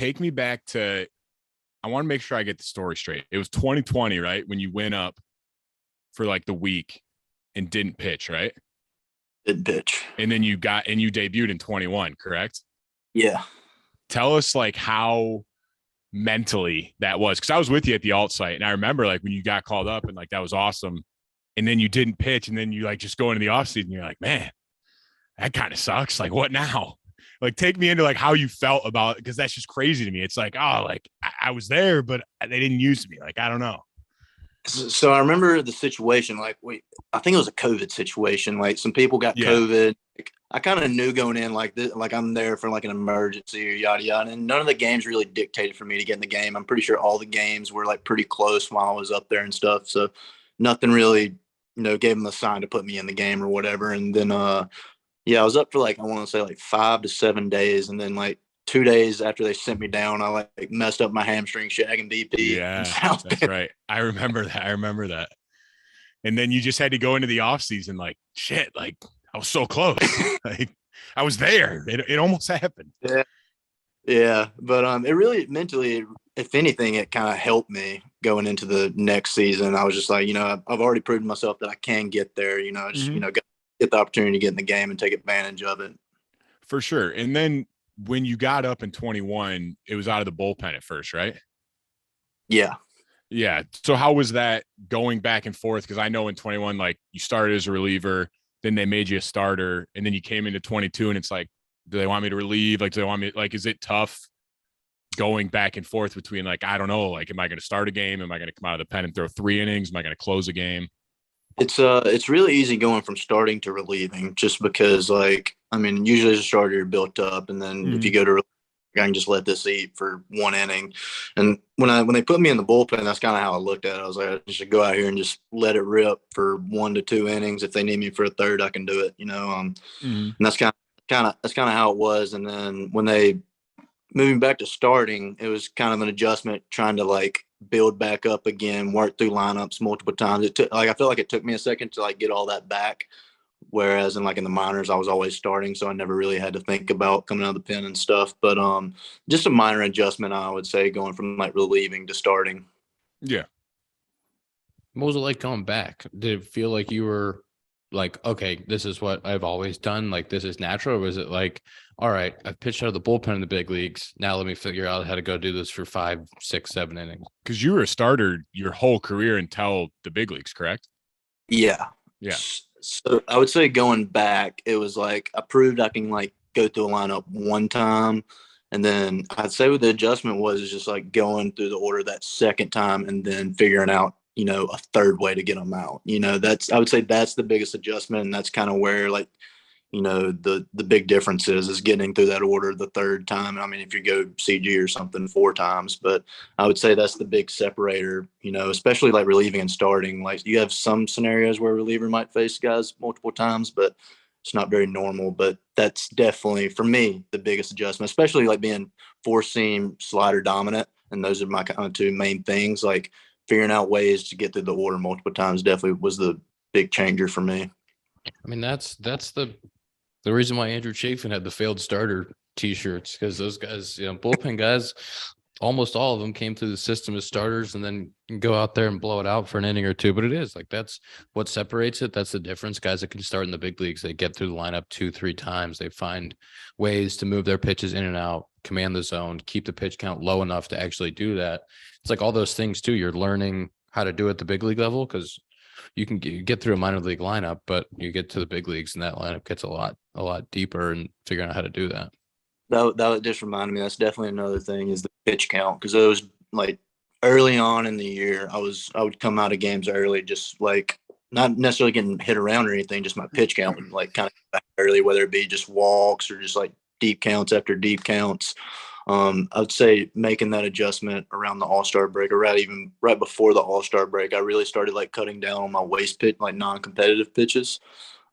take me back to, I want to make sure I get the story straight. It was 2020, right? When you went up for like the week and didn't pitch, right? Didn't pitch. And then you debuted in 21, correct? Yeah. Tell us like how mentally that was. Cause I was with you at the alt site. And I remember like when you got called up and like, that was awesome. And then you didn't pitch. And then you like just go into the off season. You're like, man, that kind of sucks. Like what now? Like take me into like how you felt about it. Cause that's just crazy to me. It's like, oh, like I was there, but they didn't use me. Like, I don't know. So I remember the situation, like I think it was a COVID situation. Like some people got COVID. Like, I kind of knew going in like this, like I'm there for like an emergency or yada yada. And none of the games really dictated for me to get in the game. I'm pretty sure all the games were like pretty close while I was up there and stuff. So nothing really, gave them the sign to put me in the game or whatever. And then I was up for like I want to say like 5 to 7 days, and then like 2 days after they sent me down, I like messed up my hamstring shagging BP. Yeah, that's right. I remember that. And then you just had to go into the off season like shit. Like I was so close. Like I was there. It almost happened. Yeah. But it really mentally, if anything, it kind of helped me going into the next season. I was just like, I've already proven myself that I can get there. Get the opportunity to get in the game and take advantage of it. For sure. And then when you got up in 21, it was out of the bullpen at first, right? Yeah. Yeah. So how was that going back and forth? Because I know in 21, like you started as a reliever, then they made you a starter, and then you came into 22, and it's like, do they want me to relieve? Like, do they want me? Like, is it tough going back and forth between like, I don't know, like, am I going to start a game? Am I going to come out of the pen and throw 3 innings? Am I going to close a game? It's really easy going from starting to relieving, just because usually as a starter you're built up, and then if you go to I can just let this eat for 1 inning. And when they put me in the bullpen, that's kind of how I looked at it. I was like, I should go out here and just let it rip for 1 to 2 innings. If they need me for a third, I can do it. And that's kind of how it was. And then when they moving back to starting, it was kind of an adjustment, trying to like build back up again, work through lineups multiple times. I feel like it took me a second to like get all that back. Whereas in the minors, I was always starting, so I never really had to think about coming out of the pen and stuff. But just a minor adjustment, I would say, going from like relieving to starting. Yeah. What was it like going back? Did it feel like you were like, okay, this is what I've always done, like this is natural? Or was it like, all right, I've pitched out of the bullpen in the big leagues, now let me figure out how to go do this for 5, 6, 7 innings? Because you were a starter your whole career until the big leagues, correct? Yeah. So I would say going back, it was like I proved I can like go through a lineup one time. And then I'd say what the adjustment was just like going through the order that second time and then figuring out, a third way to get them out. I would say that's the biggest adjustment. And that's kind of where like, the big difference is getting through that order the third time. I mean, if you go CG or something 4 times, but I would say that's the big separator, especially like relieving and starting. Like you have some scenarios where a reliever might face guys multiple times, but it's not very normal. But that's definitely, for me, the biggest adjustment, especially like being 4-seam slider dominant. And those are my kind of 2 main things. Like figuring out ways to get through the order multiple times definitely was the big changer for me. I mean, that's the reason why Andrew Chafin had the failed starter t-shirts, because those guys, bullpen guys, almost all of them came through the system as starters and then go out there and blow it out for an inning or 2. But it is like, that's what separates it. That's the difference. Guys that can start in the big leagues, they get through the lineup 2, 3 times. They find ways to move their pitches in and out, command the zone, keep the pitch count low enough to actually do that. It's like all those things too. You're learning how to do at the big league level, because you can get through a minor league lineup, but you get to the big leagues and that lineup gets a lot deeper, and figuring out how to do that. That just reminded me, that's definitely another thing, is the pitch count. Because it was like early on in the year, I would come out of games early, just like not necessarily getting hit around or anything, just my pitch count would like kind of back early, whether it be just walks or just like deep counts after deep counts. I would say making that adjustment around the All-Star break, or right before the All-Star break, I really started like cutting down on my waste pitch, like non-competitive pitches.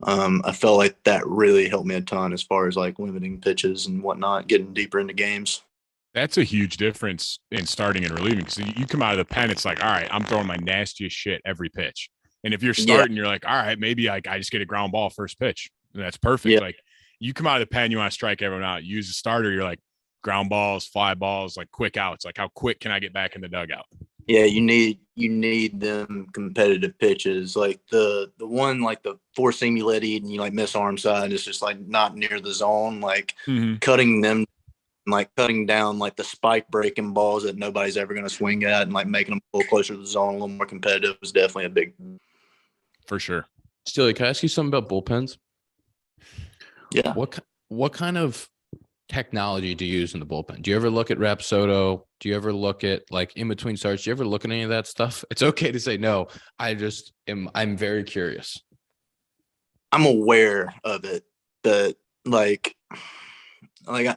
I felt like that really helped me a ton as far as like limiting pitches and whatnot, getting deeper into games. That's a huge difference in starting and relieving. So you come out of the pen, it's like, all right, I'm throwing my nastiest shit every pitch. And if you're starting, you're like, all right, maybe I just get a ground ball first pitch. And that's perfect. Yeah. Like you come out of the pen, you want to strike everyone out. You use a starter, you're like, ground balls, fly balls, like quick outs. Like how quick can I get back in the dugout? Yeah, you need them competitive pitches. Like the one like the four seam you let eat and you like miss arm side, it's just like not near the zone. Like cutting them, like cutting down like the spike breaking balls that nobody's ever going to swing at, and like making them a little closer to the zone, a little more competitive is definitely a big. For sure. Steele, can I ask you something about bullpens? Yeah. What kind of technology do you use in the bullpen? Do you ever look at Rapsodo? Do you ever look at like in between starts? Do you ever look at any of that stuff? It's okay to say no. I'm very curious. I'm aware of it, but I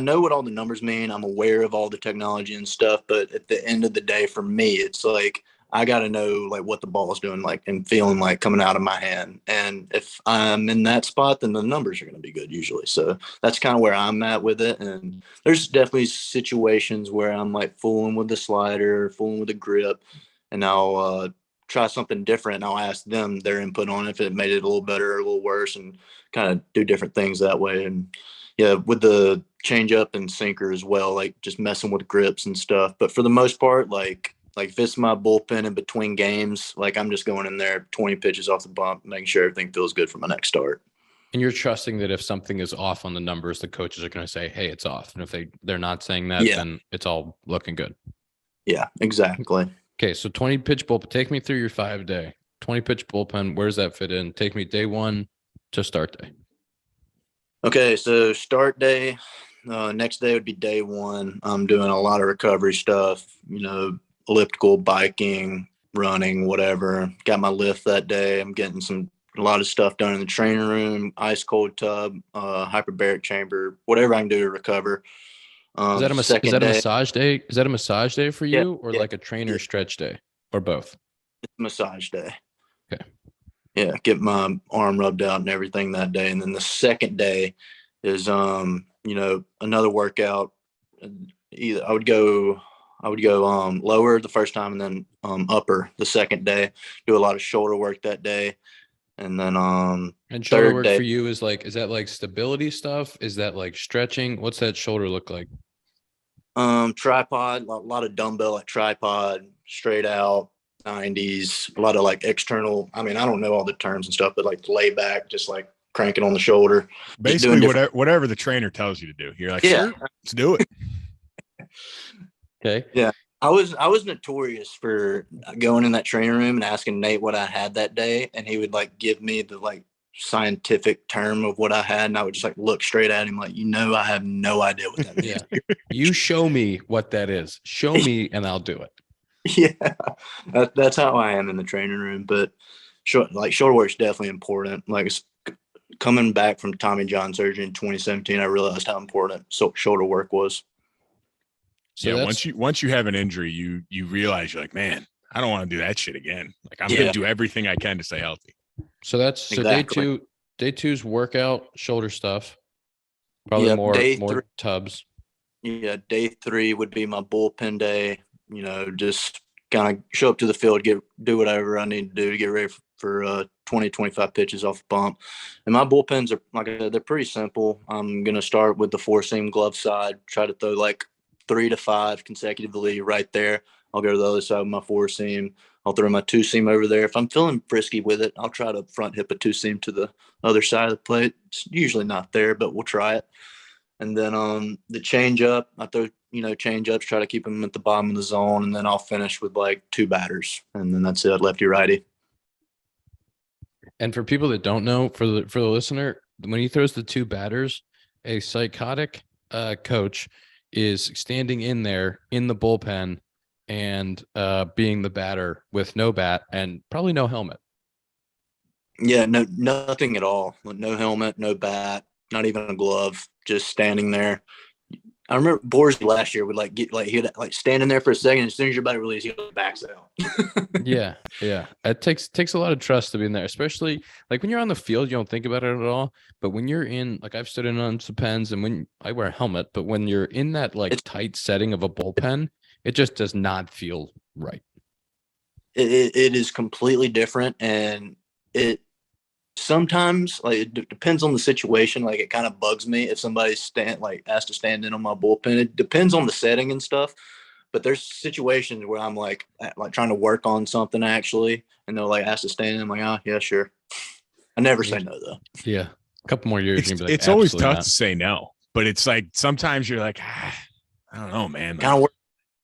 know what all the numbers mean. I'm aware of all the technology and stuff, but at the end of the day, for me, it's like I got to know like what the ball is doing, like and feeling like coming out of my hand. And if I'm in that spot, then the numbers are going to be good usually. So that's kind of where I'm at with it. And there's definitely situations where I'm like fooling with the slider, fooling with the grip, and I'll try something different. And I'll ask them their input on it, if it made it a little better or a little worse, and kind of do different things that way. And yeah, with the change up and sinker as well, like just messing with grips and stuff. But for the most part, like if it's my bullpen in between games, like I'm just going in there 20 pitches off the bump, making sure everything feels good for my next start. And you're trusting that if something is off on the numbers, the coaches are going to say, hey, it's off. And if they're not saying that, then it's all looking good. Yeah, exactly. Okay, so 20 pitch bullpen. Take me through your 5-day. 20 pitch bullpen. Where does that fit in? Take me day one to start day. Okay, so start day. Next day would be day one. I'm doing a lot of recovery stuff, elliptical, biking, running, whatever. Got my lift that day. I'm getting a lot of stuff done in the training room, ice cold tub, hyperbaric chamber, whatever I can do to recover. Is that a massage day? Is that a massage day for you, or like a trainer stretch day, or both? It's massage day. Okay. Yeah, get my arm rubbed out and everything that day. And then the second day is another workout. I would go lower the first time, and then upper the second day. Do a lot of shoulder work that day. And then and shoulder work for you is that like stability stuff? Is that like stretching? What's that shoulder look like? Tripod, a lot of dumbbell, like tripod, straight out 90s, a lot of like external. I mean, I don't know all the terms and stuff, but like lay back, just like cranking on the shoulder. Basically, whatever the trainer tells you to do. You're like, sure, let's do it. Okay. Yeah. I was notorious for going in that training room and asking Nate what I had that day, and he would like give me the like scientific term of what I had, and I would just like look straight at him like, I have no idea what that means. Yeah. You show me what that is. Show me and I'll do it. Yeah. That's how I am in the training room. But shoulder work is definitely important. Like coming back from Tommy John surgery in 2017, I realized how important shoulder work was. So once you have an injury, you realize you're like, man, I don't want to do that shit again. Like I'm going to do everything I can to stay healthy. So that's exactly. So day two's workout, shoulder stuff. Probably more tubs. Yeah. Day three would be my bullpen day, just kind of show up to the field, do whatever I need to do to get ready for 20, 25 pitches off the bump. And my bullpens are, like I said, they're pretty simple. I'm going to start with the four seam glove side, try to throw like 3 to 5 consecutively right there. I'll go to the other side of my four seam. I'll throw my two seam over there. If I'm feeling frisky with it, I'll try to front hip a two seam to the other side of the plate. It's usually not there, but we'll try it. And then the change up, I throw, change ups, try to keep them at the bottom of the zone. And then I'll finish with like 2 batters. And then that's it, lefty righty. And for people that don't know, for the listener, when he throws the 2 batters, a psychotic coach is standing in there in the bullpen and being the batter with no bat and probably no helmet. Yeah, nothing at all. No helmet, no bat, not even a glove, just standing there. I remember Borsky last year would he'd stand in there for a second. As soon as your batter release, he backs out. Yeah. It takes a lot of trust to be in there, especially like when you're on the field, you don't think about it at all. But when you're in, like I've stood in on some pens, and when I wear a helmet, but when you're in that like tight setting of a bullpen, it just does not feel right. It is completely different, and sometimes like depends on the situation. Like it kind of bugs me if somebody's asked to stand in on my bullpen. It depends on the setting and stuff. But there's situations where I'm like trying to work on something actually, and they'll like ask to stand in. I'm like, oh yeah, sure. I never say no though. Yeah, a couple more years. It's always tough to say no, but it's like sometimes you're like, I don't know, man. Kind of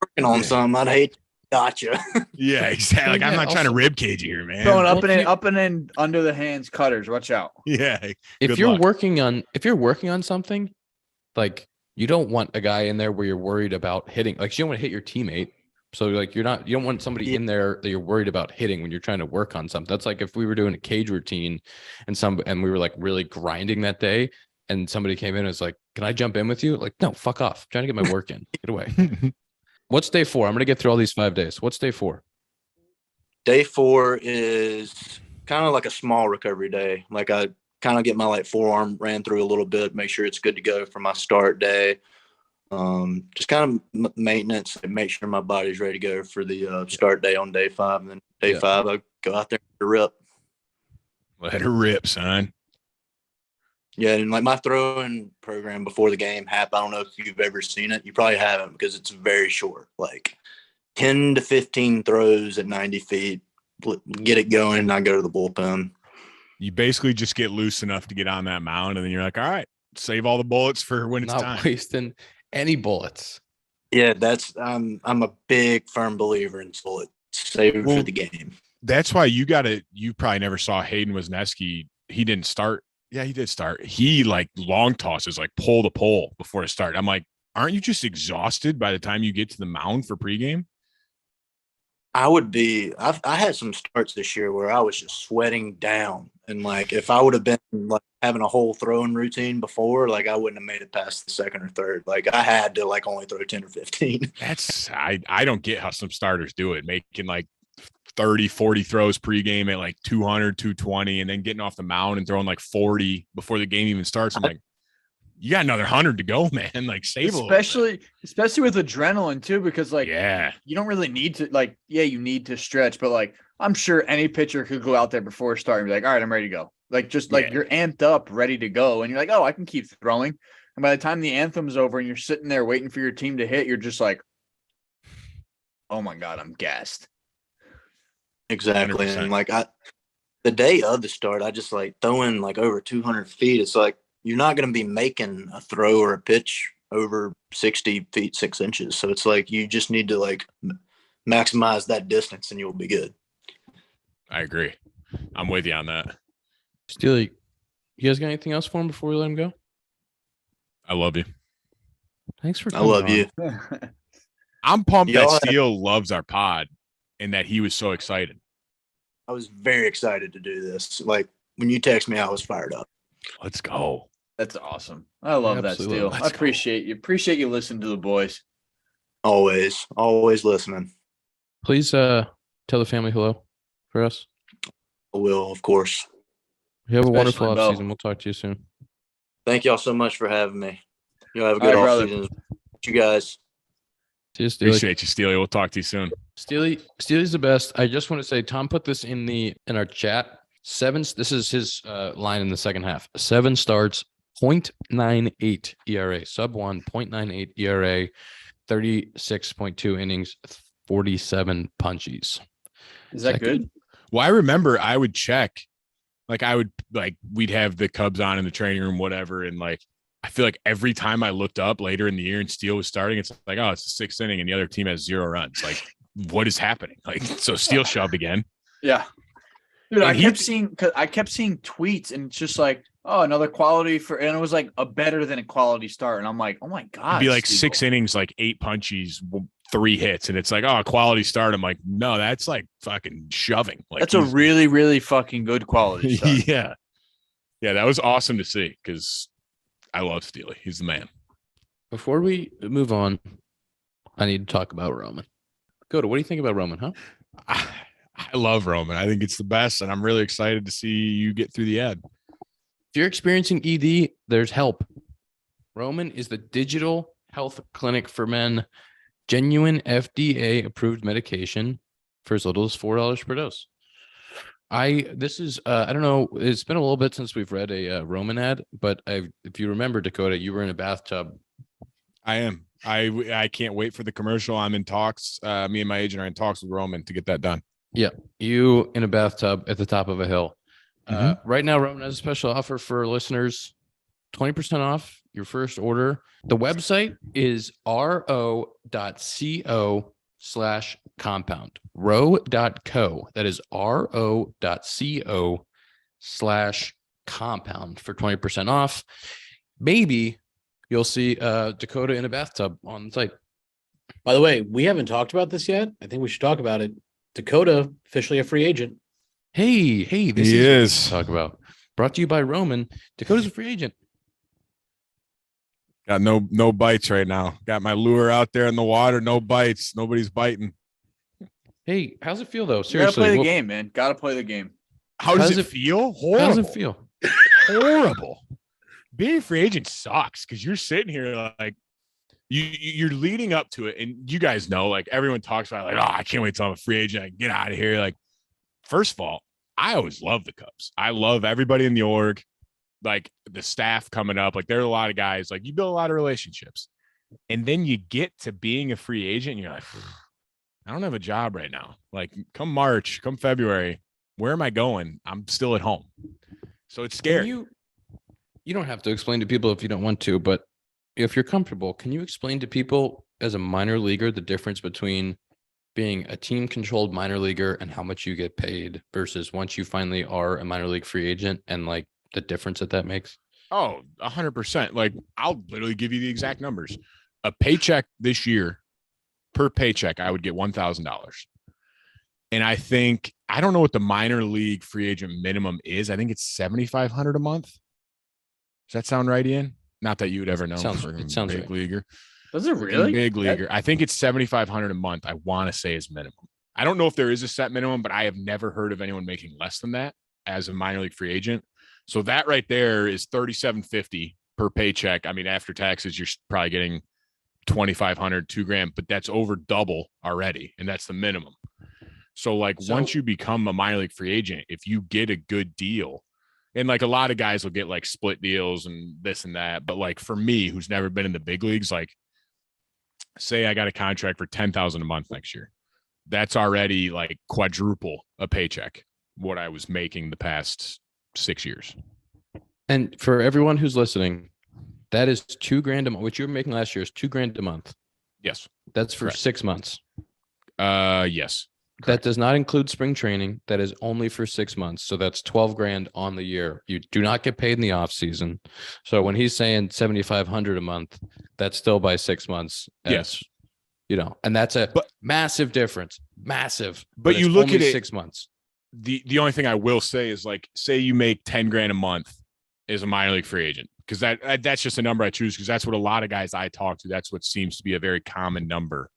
working on something. I'd hate. Gotcha. Yeah, exactly. Like I'm not trying to rib cage you here, man. Throwing up and in under the hands cutters. Watch out. Yeah. If you're working on something, like you don't want a guy in there where you're worried about hitting. Like you don't want to hit your teammate. So like you don't want somebody in there that you're worried about hitting when you're trying to work on something. That's like if we were doing a cage routine and we were like really grinding that day and somebody came in and was like, "Can I jump in with you?" Like, no, fuck off. I'm trying to get my work in. Get away. What's day 4? I'm going to get through all these 5 days. What's day 4? Day 4 is kind of like a small recovery day. Like I kind of get my like forearm ran through a little bit, make sure it's good to go for my start day. Just kind of maintenance and make sure my body's ready to go for the start day on day 5. And then day 5, I go out there to rip. Let her rip, son. Yeah, and like my throwing program before the game happened, I don't know if you've ever seen it. You probably haven't because it's very short, like 10 to 15 throws at 90 feet, get it going, and I go to the bullpen. You basically just get loose enough to get on that mound, and then you're like, all right, save all the bullets for when it's not time. Wasting any bullets. Yeah, I'm a big firm believer in bullets. Save it for the game. That's why you probably never saw Hayden Wisniewski. He didn't start. Yeah, he did start. He like long tosses, like pull the pole before it start. I'm like, aren't you just exhausted by the time you get to the mound for pregame? I would be. I had some starts this year where I was just sweating down, and like if I would have been like having a whole throwing routine before, like I wouldn't have made it past the second or third. Like I had to like only throw 10 or 15. I don't get how some starters do it, making like 30, 40 throws pregame at like 200, 220, and then getting off the mound and throwing like 40 before the game even starts. I'm like, you got another 100 to go, man. Like save especially with adrenaline too, because like, yeah, you don't really need to like, yeah, you need to stretch, but like, I'm sure any pitcher could go out there before starting and be like, all right, I'm ready to go. Like, just like you're amped up, ready to go. And you're like, oh, I can keep throwing. And by the time the anthem's over and you're sitting there waiting for your team to hit, you're just like, oh my God, I'm gassed. Exactly. 100%. And like the day of the start, I just like throwing like over 200 feet. It's like, you're not going to be making a throw or a pitch over 60 feet, 6 inches. So it's like, you just need to like maximize that distance and you'll be good. I agree. I'm with you on that. Steele, you guys got anything else for him before we let him go? I love you. Thanks for coming. I love you. I'm pumped that Steele loves our pod and that he was so excited. I was very excited to do this. Like when you text me, I was fired up. Let's go. That's awesome. I love that, Steele. I appreciate you. Appreciate you listening to the boys. Always listening. Please tell the family hello for us. I will, of course. You have a wonderful off season. We'll talk to you soon. Thank y'all so much for having me. Y'all have a good off season. You guys. See you, Steele. Appreciate you, Steele. We'll talk to you soon. Steele's the best. I just want to say, Tom put this in our chat. This is his line in the second half. 7 starts, 0.98 ERA, sub 1, 0.98 ERA, 36.2 innings, 47 punchies. Is that good? Well, I remember I would check, we'd have the Cubs on in the training room, whatever. And like, I feel like every time I looked up later in the year and Steele was starting, it's like, oh, it's the 6th inning and the other team has 0 runs. Like, what is happening? Like, so Steele shoved again. Yeah. Dude, I kept seeing tweets and it's just like, oh, another quality and it was like a better than a quality start. And I'm like, oh my God. It'd be like Steele. 6 innings, like 8 punchies, 3 hits. And it's like, oh, a quality start. I'm like, no, that's like fucking shoving. Like that's a really, really fucking good quality start. Yeah. Yeah. That was awesome to see because I love Steele. He's the man. Before we move on, I need to talk about Roman. Dakota, what do you think about Roman, huh? I love Roman. I think it's the best, and I'm really excited to see you get through the ad. If you're experiencing ED, there's help. Roman is the digital health clinic for men. Genuine FDA-approved medication for as little as $4 per dose. This is I don't know. It's been a little bit since we've read a Roman ad, but if you remember, Dakota, you were in a bathtub. I am. I can't wait for the commercial. I'm in talks. Me and my agent are in talks with Roman to get that done. Yeah, you in a bathtub at the top of a hill. Mm-hmm. Right now, Roman has a special offer for listeners: 20% off your first order. The website is ro.co/compound. Ro.co. That is ro.co/compound for 20% off. Maybe you'll see Dakota in a bathtub on the site. By the way, we haven't talked about this yet. I think we should talk about it. Dakota, officially a free agent. Hey, this He is is. what we talk about. Brought to you by Roman. Dakota's a free agent. Got no bites right now. Got my lure out there in the water. No bites. Nobody's biting. Hey, how's it feel though? You gotta Seriously, play the game, man. Gotta play the game. How does it feel? Horrible. How does it feel? Horrible. Being a free agent sucks because you're sitting here like you're leading up to it, and you guys know, like everyone talks about, like, oh, I can't wait till I'm a free agent. I can get out of here. Like, first of all, I always love the Cubs. I love everybody in the org, like the staff coming up. Like, there are a lot of guys. Like, you build a lot of relationships, and then you get to being a free agent, and you're like, I don't have a job right now. Like, come March, come February, where am I going? I'm still at home. So it's scary. You don't have to explain to people if you don't want to, but if you're comfortable, can you explain to people as a minor leaguer the difference between being a team controlled minor leaguer and how much you get paid versus once you finally are a minor league free agent, and like the difference that makes? Oh, 100%. Like, I'll literally give you the exact numbers. A paycheck this year, per paycheck, I would get $1,000. And I don't know what the minor league free agent minimum is. I think it's $7,500 a month. Does that sound right, Ian? Not that you would ever know. It sounds big right. Leaguer. Does it really? Big leaguer. I think it's $7,500 a month. I want to say is minimum. I don't know if there is a set minimum, but I have never heard of anyone making less than that as a minor league free agent. So that right there is $3,750 per paycheck. I mean, after taxes, you're probably getting $2,500, $2,000, but that's over double already, and that's the minimum. So once you become a minor league free agent, if you get a good deal, and like a lot of guys will get like split deals and this and that, but like for me, who's never been in the big leagues, like say I got a contract for $10,000 a month next year, that's already like quadruple a paycheck what I was making the past 6 years. And for everyone who's listening, that is $2,000 a month. What you were making last year is $2,000 a month. Yes. That's for Correct. 6 months. Yes. That does not include spring training. That is only for 6 months. So that's $12,000 on the year. You do not get paid in the off season. So when he's saying $7,500 a month, that's still by 6 months. Yes. And that's a massive difference. Massive. But you look at it 6 months. The only thing I will say is, like, say you make $10,000 a month as a minor league free agent, because that's just a number I choose because that's what a lot of guys I talk to, that's what seems to be a very common number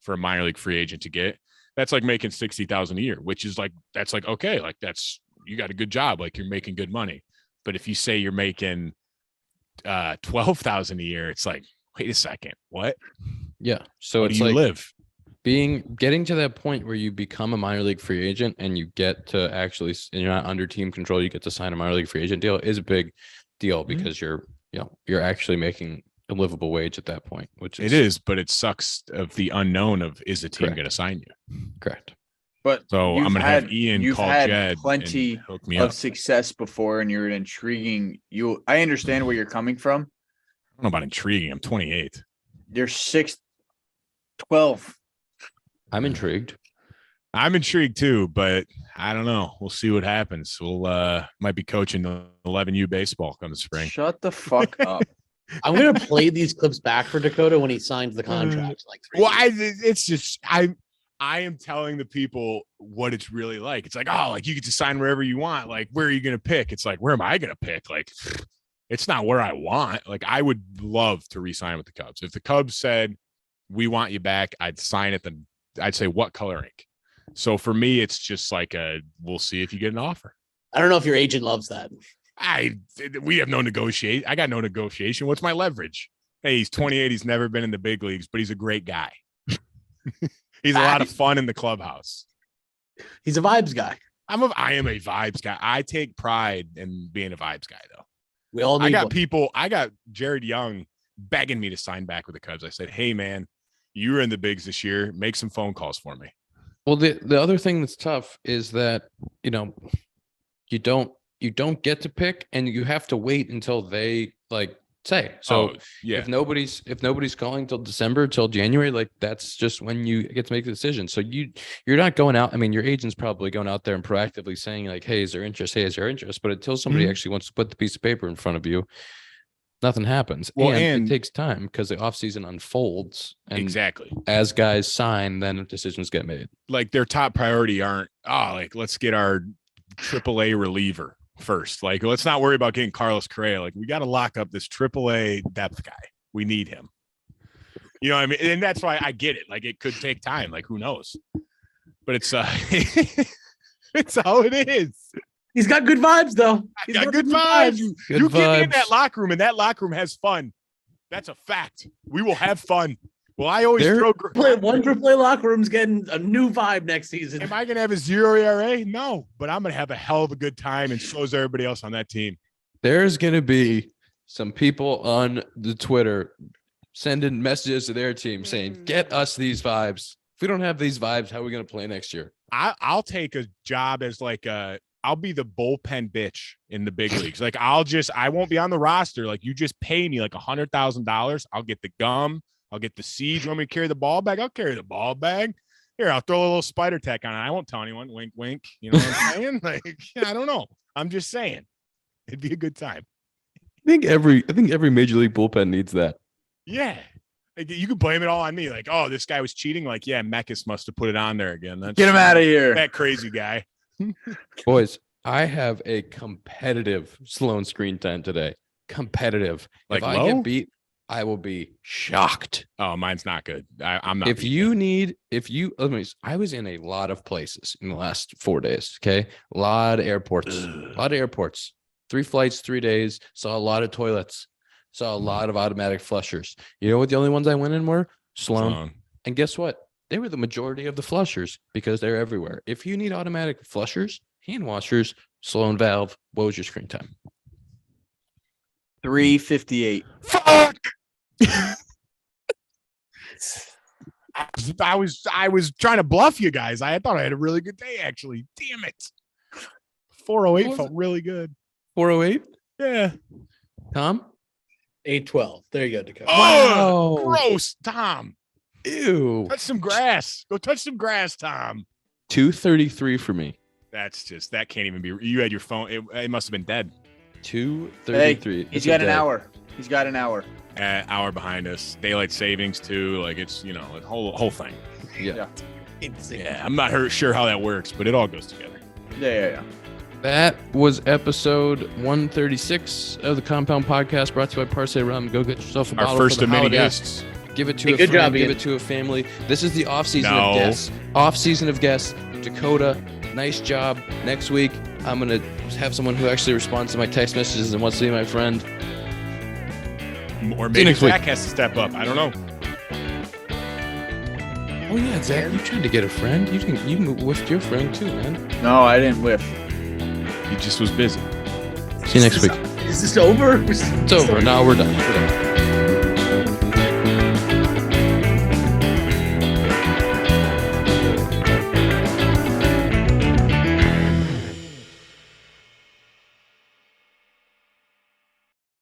for a minor league free agent to get. That's like making $60,000 a year, which is like, that's like, okay, like that's, you got a good job. Like you're making good money. But if you say you're making $12,000 a year, it's like, wait a second, what? Yeah. So How it's do you like live? getting to that point where you become a minor league free agent and you get to actually, and you're not under team control, you get to sign a minor league free agent deal is a big deal because you're actually making a livable wage at that point, which is, but it sucks of the unknown of, is the team going to sign you? Correct. But so I'm going to have Ian call Jed plenty and hook me of up. success before, and you're an intriguing. I understand where you're coming from. I don't know about intriguing. I'm 28. You're 6'12". I'm intrigued. I'm intrigued too, but I don't know. We'll see what happens. We'll might be coaching the 11U baseball come the spring. Shut the fuck up. I'm gonna play these clips back for Dakota when he signs the contract. It's just I am telling the people what it's really like. It's like, oh, like you get to sign wherever you want. Like, where are you gonna pick? It's like, where am I gonna pick? Like, it's not where I want. Like, I would love to re-sign with the Cubs. If the Cubs said we want you back, I'd sign it. Then I'd say, what color ink? So for me, it's just like we'll see if you get an offer. I don't know if your agent loves that. We have no negotiate. I got no negotiation. What's my leverage? Hey, he's 28. He's never been in the big leagues, but he's a great guy. He's a lot of fun in the clubhouse. He's a vibes guy. I am a vibes guy. I take pride in being a vibes guy, though. We all need I got Jared Young begging me to sign back with the Cubs. I said, hey, man, you were in the bigs this year. Make some phone calls for me. Well, the other thing that's tough is that, you know, you don't get to pick, and you have to wait until they like say. So if nobody's calling till December, till January, like that's just when you get to make the decision. So you're not going out. I mean, your agent's probably going out there and proactively saying like, hey, is there interest? Hey, is there interest? But until somebody actually wants to put the piece of paper in front of you, nothing happens. Well, and it takes time because the offseason unfolds. And exactly. As guys sign, then decisions get made. Like their top priority aren't, like let's get our AAA reliever first. Like, let's not worry about getting Carlos Correa. Like, we got to lock up this AAA depth guy. We need him. You know what I mean? And that's why I get it. Like, it could take time. Like, who knows? But it's it's how it is. He's got good vibes, though. He's got good vibes. You get me in that locker room, and that locker room has fun. That's a fact. We will have fun. Well, I always throw one AAA locker room's getting a new vibe next season. Am I going to have a 0 ERA? No, but I'm going to have a hell of a good time, and so is everybody else on that team. There's going to be some people on the Twitter sending messages to their team saying, get us these vibes. If we don't have these vibes, how are we going to play next year? I'll take a job as like I'll be the bullpen bitch in the big leagues. Like I won't be on the roster. Like you just pay me like $100,000. I'll get the gum. I'll get the seeds. You want me to carry the ball bag? I'll carry the ball bag. Here, I'll throw a little spider tack on it. I won't tell anyone. Wink, wink. You know what I'm saying? Like, I don't know. I'm just saying. It'd be a good time. I think every major league bullpen needs that. Yeah. Like, you could blame it all on me. Like, oh, this guy was cheating. Like, yeah, Mekis must have put it on there again. Get him out of here. That crazy guy. Boys, I have a competitive Sloan screen time today. Competitive. Like, if I get beat, I will be shocked. Oh, mine's not good. I'm not. I was in a lot of places in the last 4 days. Okay. A lot of airports, 3 flights, 3 days, saw a lot of toilets, saw a lot of automatic flushers. You know what the only ones I went in were? Sloan. And guess what? They were the majority of the flushers because they're everywhere. If you need automatic flushers, hand washers, Sloan valve, what was your screen time? 3:58. Fuck. I was trying to bluff you guys. I thought I had a really good day, actually. Damn it. 408 felt really good. 408? Yeah. Tom? 812. There you go, Dakota. Oh, gross, Tom. Ew. Touch some grass. Go touch some grass, Tom. 233 for me. That can't even be. You had your phone. It must have been dead. 233. Hey, he's got an hour. He's got an hour. Hour behind us. Daylight savings too. Like it's a whole thing. Yeah. Yeah. I'm not sure how that works, but it all goes together. Yeah. That was episode 136 of the Compound Podcast, brought to you by Parse Rum. Go get yourself a bottle. Our first for the of many holidays. guests. Give it to a friend. Give it to a family. This is the off season of guests. Off season of guests. Dakota, nice job. Next week, I'm gonna have someone who actually responds to my text messages and wants to be my friend. Or maybe Zach has to step up. I don't know. Oh yeah, Zach, you tried to get a friend. You whiffed your friend too, man. No, I didn't whiff. He just was busy. See you next week. Is this over? It's over. No, we're done.